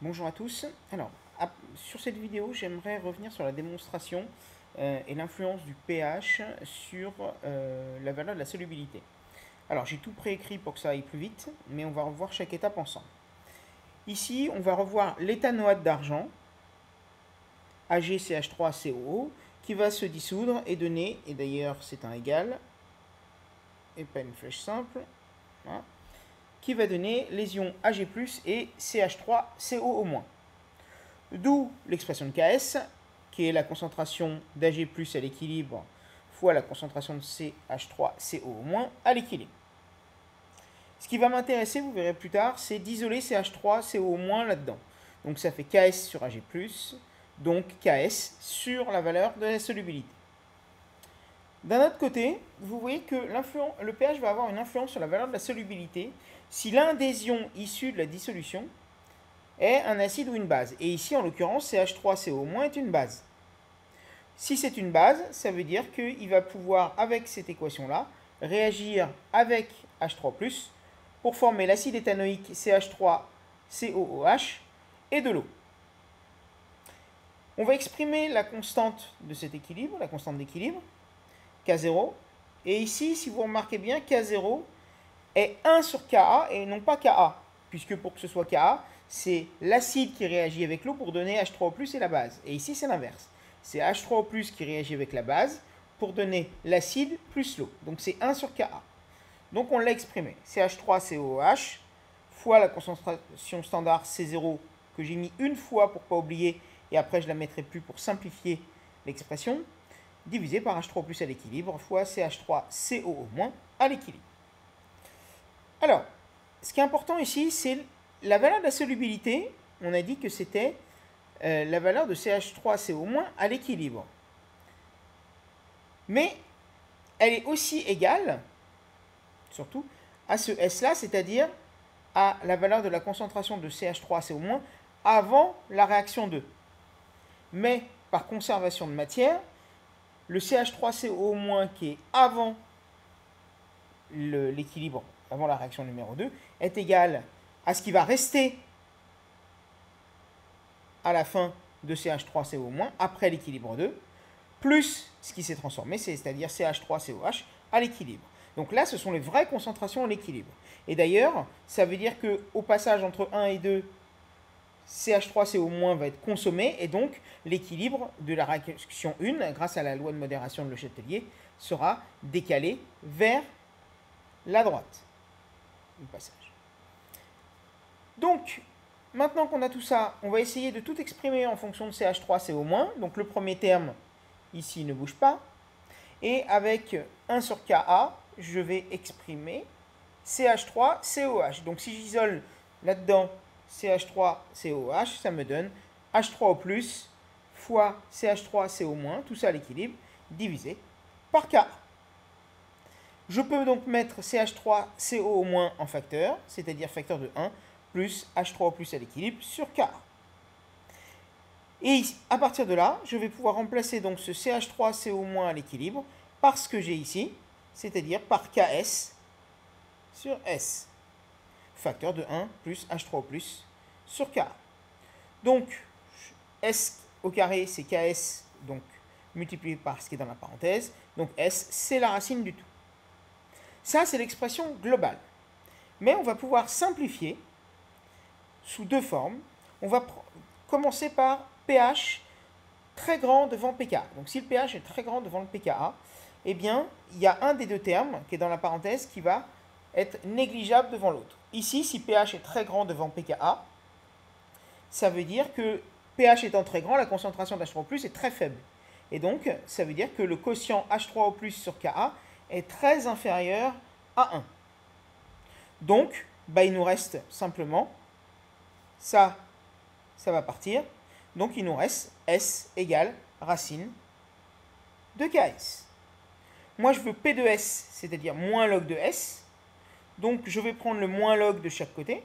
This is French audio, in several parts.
Bonjour à tous. Alors, sur cette vidéo, j'aimerais revenir sur la démonstration et l'influence du pH sur la valeur de la solubilité. Alors, j'ai tout préécrit pour que ça aille plus vite, mais on va revoir chaque étape ensemble. Ici, on va revoir l'éthanoate d'argent, AgCH3COO, qui va se dissoudre et donner, et d'ailleurs c'est un égal, et pas une flèche simple, voilà, qui va donner les ions Ag+, et CH3COO-. D'où l'expression de Ks, qui est la concentration d'Ag+ à l'équilibre fois la concentration de CH3CO- à l'équilibre. Ce qui va m'intéresser, vous verrez plus tard, c'est d'isoler CH3CO- là-dedans. Donc ça fait Ks sur Ag+, donc Ks sur la valeur de la solubilité. D'un autre côté, vous voyez que le pH va avoir une influence sur la valeur de la solubilité si l'un des ions issus de la dissolution est un acide ou une base. Et ici, en l'occurrence, CH3CO- est une base. Si c'est une base, ça veut dire qu'il va pouvoir, avec cette équation-là, réagir avec H3+, pour former l'acide éthanoïque CH3COOH et de l'eau. On va exprimer la constante de cet équilibre, la constante d'équilibre, K0. Et ici, si vous remarquez bien, K0 est 1 sur Ka et non pas Ka, puisque pour que ce soit Ka, c'est l'acide qui réagit avec l'eau pour donner H3O+, et la base. Et ici, c'est l'inverse. C'est H3O+, qui réagit avec la base pour donner l'acide plus l'eau. Donc c'est 1 sur Ka. Donc on l'a exprimé. CH3COOH fois la concentration standard C0 que j'ai mis une fois pour ne pas oublier, et après je la mettrai plus pour simplifier l'expression, divisé par H3O+ à l'équilibre fois CH3COO- à l'équilibre. Alors, ce qui est important ici, c'est la valeur de la solubilité. On a dit que c'était la valeur de CH3CO- à l'équilibre. Mais elle est aussi égale, surtout, à ce S-là, c'est-à-dire à la valeur de la concentration de CH3CO- avant la réaction 2. Mais par conservation de matière, le CH3CO- qui est avant l'équilibre, avant la réaction numéro 2, est égal à ce qui va rester à la fin de CH3CO- après l'équilibre 2, plus ce qui s'est transformé, c'est-à-dire CH3COH à l'équilibre. Donc là, ce sont les vraies concentrations à l'équilibre. Et d'ailleurs, ça veut dire qu'au passage entre 1 et 2, CH3CO- va être consommé, et donc l'équilibre de la réaction 1, grâce à la loi de modération de Le Chatelier, sera décalé vers la droite du passage. Donc, maintenant qu'on a tout ça, on va essayer de tout exprimer en fonction de CH3CO-. Donc le premier terme, ici, ne bouge pas. Et avec 1 sur Ka, je vais exprimer CH3COH. Donc si j'isole là-dedans CH3COH, ça me donne H3O+, fois CH3CO-, tout ça à l'équilibre, divisé par Ka. Je peux donc mettre CH3CO- en facteur, c'est-à-dire facteur de 1, plus H3O+ à l'équilibre sur Ka. Et à partir de là, je vais pouvoir remplacer donc ce CH3CO- à l'équilibre par ce que j'ai ici, c'est-à-dire par Ks sur S. Facteur de 1 plus H3O+ sur K. Donc, S au carré, c'est Ks, donc multiplié par ce qui est dans la parenthèse. Donc S, c'est la racine du tout. Ça, c'est l'expression globale. Mais on va pouvoir simplifier sous deux formes. On va commencer par pH très grand devant pK. Donc si le pH est très grand devant le pKa, eh bien, il y a un des deux termes qui est dans la parenthèse qui va être négligeable devant l'autre. Ici, si pH est très grand devant pKa, ça veut dire que pH étant très grand, la concentration d'H3O+ est très faible. Et donc, ça veut dire que le quotient H3O+ sur Ka est très inférieur à 1. Donc, il nous reste simplement ça va partir. Donc, il nous reste S égale racine de Ks. Moi, je veux P de S, c'est-à-dire moins log de S. Donc, je vais prendre le moins log de chaque côté.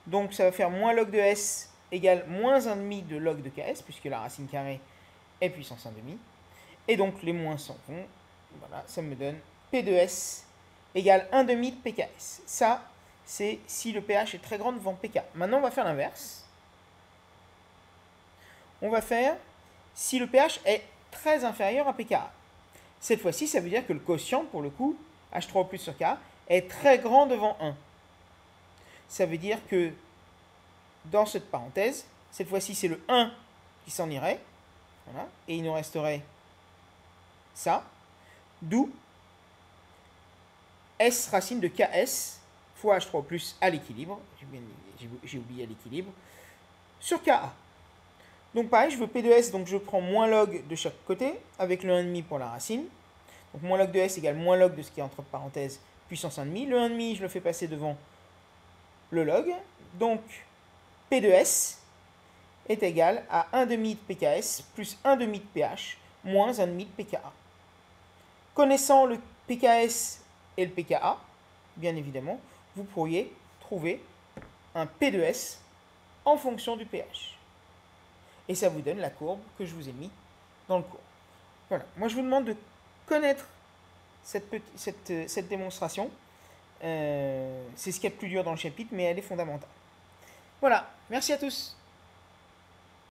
Donc, ça va faire moins log de S égale moins 1,5 de log de Ks, puisque la racine carrée est puissance 1,5. Et donc, les moins s'en vont. Voilà, ça me donne P de S égale 1,5 de PKS. Ça, c'est si le pH est très grand devant pK. Maintenant, on va faire l'inverse. on va faire si le pH est très inférieur à pKa. Cette fois-ci, ça veut dire que le quotient, pour le coup, H3O+ sur Ka, est très grand devant 1. Ça veut dire que dans cette parenthèse, cette fois-ci, c'est le 1 qui s'en irait. Voilà, et il nous resterait ça. D'où S racine de Ks fois H3O+ à l'équilibre. J'ai oublié à l'équilibre. Sur Ka. Donc pareil, je veux P de S, donc je prends moins log de chaque côté, avec le 1,5 pour la racine. Donc moins log de S égale moins log de ce qui est entre parenthèses, puissance 1,5. Le 1,5, je le fais passer devant le log. Donc P de S est égal à 1,5 de pKs plus 1,5 de pH moins 1,5 de pKa. Connaissant le pKs et le pKa, bien évidemment, vous pourriez trouver un P de S en fonction du pH. Et ça vous donne la courbe que je vous ai mis dans le cours. Voilà. Moi, je vous demande de connaître cette démonstration. C'est ce qu'il y a de plus dur dans le chapitre, mais elle est fondamentale. Voilà. Merci à tous.